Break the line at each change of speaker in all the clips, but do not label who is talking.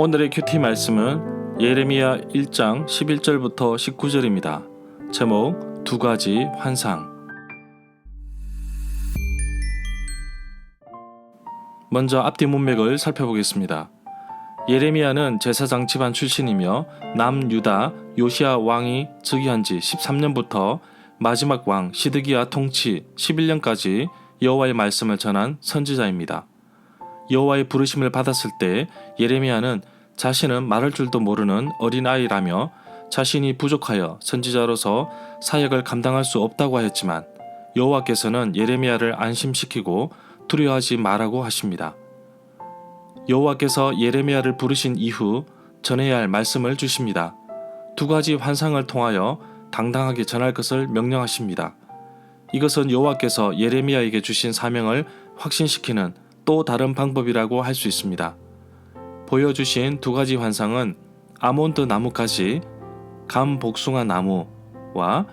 오늘의 큐티 말씀은 예레미야 1장 11절부터 19절입니다. 제목 두 가지 환상. 먼저 앞뒤 문맥을 살펴보겠습니다. 예레미야는 제사장 집안 출신이며 남유다 요시야 왕이 즉위한 지 13년부터 마지막 왕 시드기야 통치 11년까지 여호와의 말씀을 전한 선지자입니다. 여호와의 부르심을 받았을 때 예레미야는 자신은 말할 줄도 모르는 어린아이라며 자신이 부족하여 선지자로서 사역을 감당할 수 없다고 하였지만 여호와께서는 예레미야를 안심시키고 두려워하지 말라고 하십니다. 여호와께서 예레미야를 부르신 이후 전해야 할 말씀을 주십니다. 두 가지 환상을 통하여 당당하게 전할 것을 명령하십니다. 이것은 여호와께서 예레미야에게 주신 사명을 확신시키는 또 다른 방법이라고 할 수 있습니다. 보여주신 두 가지 환상은 아몬드 나무가지, 감복숭아 나무와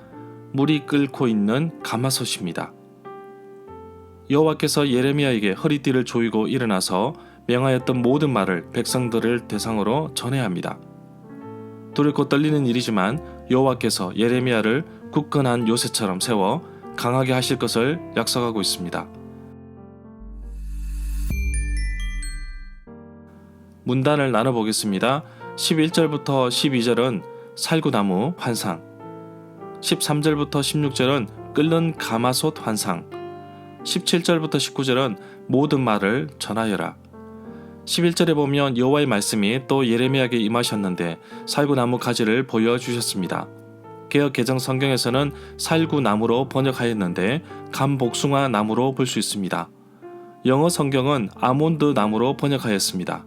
물이 끓고 있는 가마솥입니다. 여호와께서 예레미야에게 허리띠를 조이고 일어나서 명하였던 모든 말을 백성들을 대상으로 전해야 합니다. 두렵고 떨리는 일이지만 여호와께서 예레미야를 굳건한 요새처럼 세워 강하게 하실 것을 약속하고 있습니다. 문단을 나눠보겠습니다. 11절부터 12절은 살구나무 환상, 13절부터 16절은 끓는 가마솥 환상, 17절부터 19절은 모든 말을 전하여라. 11절에 보면 여호와의 말씀이 또 예레미야에게 임하셨는데 살구나무 가지를 보여주셨습니다. 개역 개정 성경에서는 살구나무로 번역하였는데 감복숭아 나무로 볼 수 있습니다. 영어 성경은 아몬드 나무로 번역하였습니다.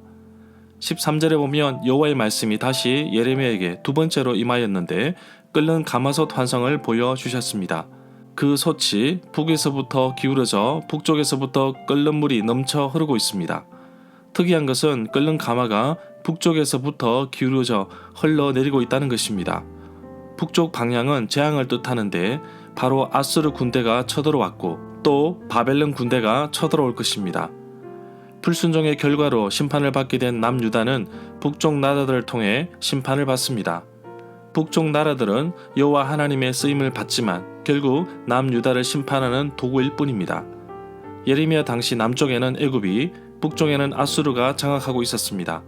13절에 보면 여호와의 말씀이 다시 예레미야에게 두 번째로 임하였는데 끓는 가마솥 환상을 보여주셨습니다. 그 솥이 북에서부터 기울어져 북쪽에서부터 끓는 물이 넘쳐 흐르고 있습니다. 특이한 것은 끓는 가마가 북쪽에서부터 기울어져 흘러내리고 있다는 것입니다. 북쪽 방향은 재앙을 뜻하는데 바로 아수르 군대가 쳐들어왔고 또 바벨론 군대가 쳐들어올 것입니다. 불순종의 결과로 심판을 받게 된 남유다는 북쪽 나라들을 통해 심판을 받습니다. 북쪽 나라들은 여호와 하나님의 쓰임을 받지만 결국 남유다를 심판하는 도구일 뿐입니다. 예레미야 당시 남쪽에는 애굽이, 북쪽에는 아수르가 장악하고 있었습니다.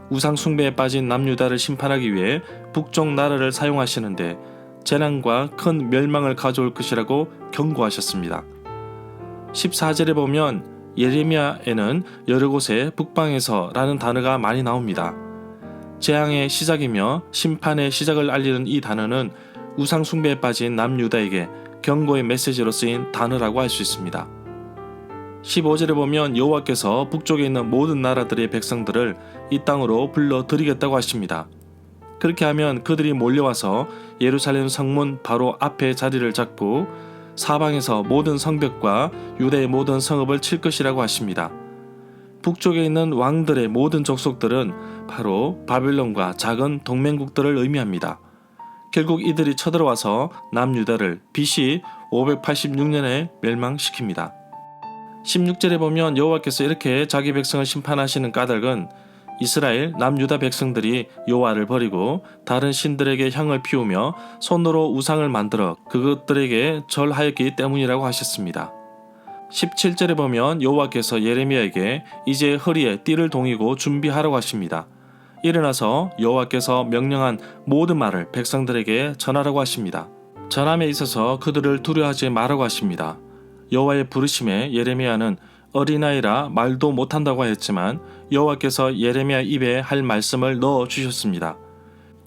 우상 숭배에 빠진 남유다를 심판하기 위해 북쪽 나라를 사용하시는데 재난과 큰 멸망을 가져올 것이라고 경고하셨습니다. 14절에 보면 예레미야에는 여러 곳에 북방에서 라는 단어가 많이 나옵니다. 재앙의 시작이며 심판의 시작을 알리는 이 단어는 우상 숭배에 빠진 남유다에게 경고의 메시지로 쓰인 단어라고 할 수 있습니다. 15절에 보면 여호와께서 북쪽에 있는 모든 나라들의 백성들을 이 땅으로 불러들이겠다고 하십니다. 그렇게 하면 그들이 몰려와서 예루살렘 성문 바로 앞에 자리를 잡고 사방에서 모든 성벽과 유대의 모든 성읍을 칠 것이라고 하십니다. 북쪽에 있는 왕들의 모든 족속들은 바로 바벨론과 작은 동맹국들을 의미합니다. 결국 이들이 쳐들어와서 남유다를 BC 586년에 멸망시킵니다. 16절에 보면 여호와께서 이렇게 자기 백성을 심판하시는 까닭은 이스라엘 남유다 백성들이 여호와를 버리고 다른 신들에게 향을 피우며 손으로 우상을 만들어 그것들에게 절하였기 때문이라고 하셨습니다. 17절에 보면 여호와께서 예레미야에게 이제 허리에 띠를 동이고 준비하라고 하십니다. 일어나서 여호와께서 명령한 모든 말을 백성들에게 전하라고 하십니다. 전함에 있어서 그들을 두려워하지 말라고 하십니다. 여호와의 부르심에 예레미야는 어린아이라 말도 못한다고 하였지만 여호와께서 예레미야 입에 할 말씀을 넣어 주셨습니다.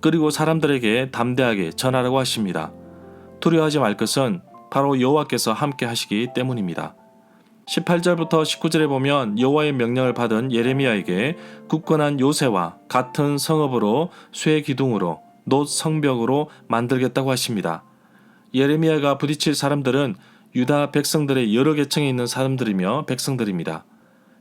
그리고 사람들에게 담대하게 전하라고 하십니다. 두려워하지 말 것은 바로 여호와께서 함께 하시기 때문입니다. 18절부터 19절에 보면 여호와의 명령을 받은 예레미야에게 굳건한 요새와 같은 성읍으로 쇠 기둥으로 놋 성벽으로 만들겠다고 하십니다. 예레미야가 부딪힐 사람들은 유다 백성들의 여러 계층에 있는 사람들이며 백성들입니다.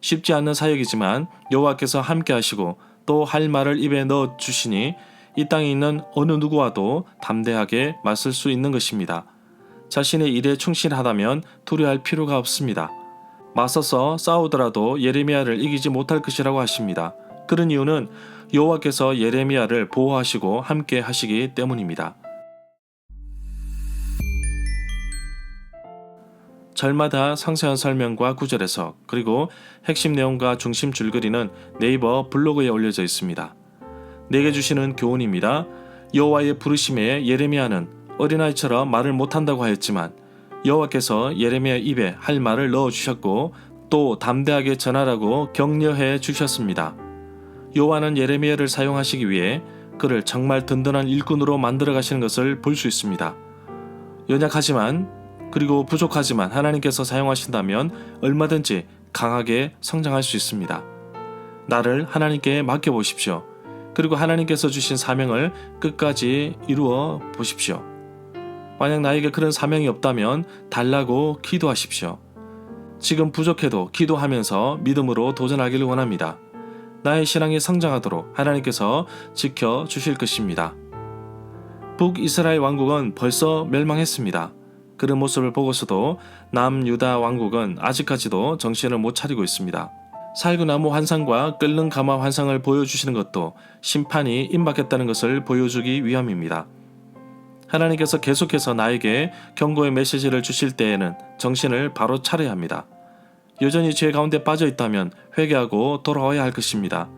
쉽지 않는 사역이지만 여호와께서 함께 하시고 또 할 말을 입에 넣어 주시니 이 땅에 있는 어느 누구와도 담대하게 맞설 수 있는 것입니다. 자신의 일에 충실하다면 두려워할 필요가 없습니다. 맞서서 싸우더라도 예레미야를 이기지 못할 것이라고 하십니다. 그런 이유는 여호와께서 예레미야를 보호하시고 함께 하시기 때문입니다. 절마다 상세한 설명과 구절 해석, 그리고 핵심 내용과 중심 줄거리는 네이버 블로그에 올려져 있습니다. 내게 주시는 교훈입니다. 여호와의 부르심에 예레미야는 어린아이처럼 말을 못한다고 하였지만 여호와께서 예레미야 입에 할 말을 넣어주셨고 또 담대하게 전하라고 격려해 주셨습니다. 여호와는 예레미야를 사용하시기 위해 그를 정말 든든한 일꾼으로 만들어 가시는 것을 볼 수 있습니다. 연약하지만 그리고 부족하지만 하나님께서 사용하신다면 얼마든지 강하게 성장할 수 있습니다. 나를 하나님께 맡겨보십시오. 그리고 하나님께서 주신 사명을 끝까지 이루어 보십시오. 만약 나에게 그런 사명이 없다면 달라고 기도하십시오. 지금 부족해도 기도하면서 믿음으로 도전하기를 원합니다. 나의 신앙이 성장하도록 하나님께서 지켜주실 것입니다. 북이스라엘 왕국은 벌써 멸망했습니다. 그런 모습을 보고서도 남유다 왕국은 아직까지도 정신을 못 차리고 있습니다. 살구나무 환상과 끓는 가마 환상을 보여주시는 것도 심판이 임박했다는 것을 보여주기 위함입니다. 하나님께서 계속해서 나에게 경고의 메시지를 주실 때에는 정신을 바로 차려야 합니다. 여전히 죄 가운데 빠져 있다면 회개하고 돌아와야 할 것입니다.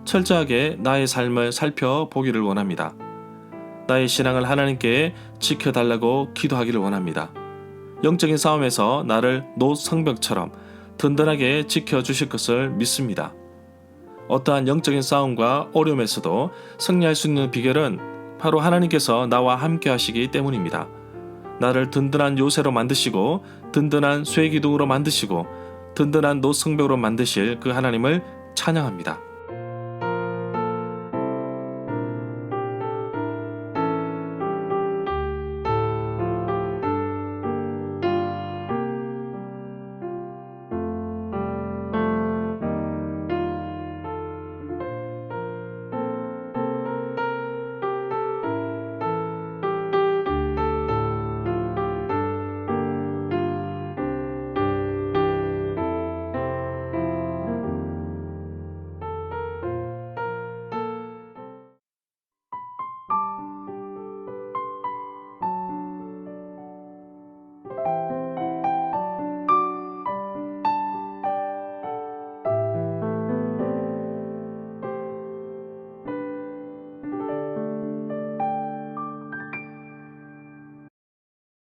철저하게 나의 삶을 살펴보기를 원합니다. 나의 신앙을 하나님께 지켜달라고 기도하기를 원합니다. 영적인 싸움에서 나를 노성벽처럼 든든하게 지켜주실 것을 믿습니다. 어떠한 영적인 싸움과 어려움에서도 승리할 수 있는 비결은 바로 하나님께서 나와 함께 하시기 때문입니다. 나를 든든한 요새로 만드시고 든든한 쇠기둥으로 만드시고 든든한 노성벽으로 만드실 그 하나님을 찬양합니다.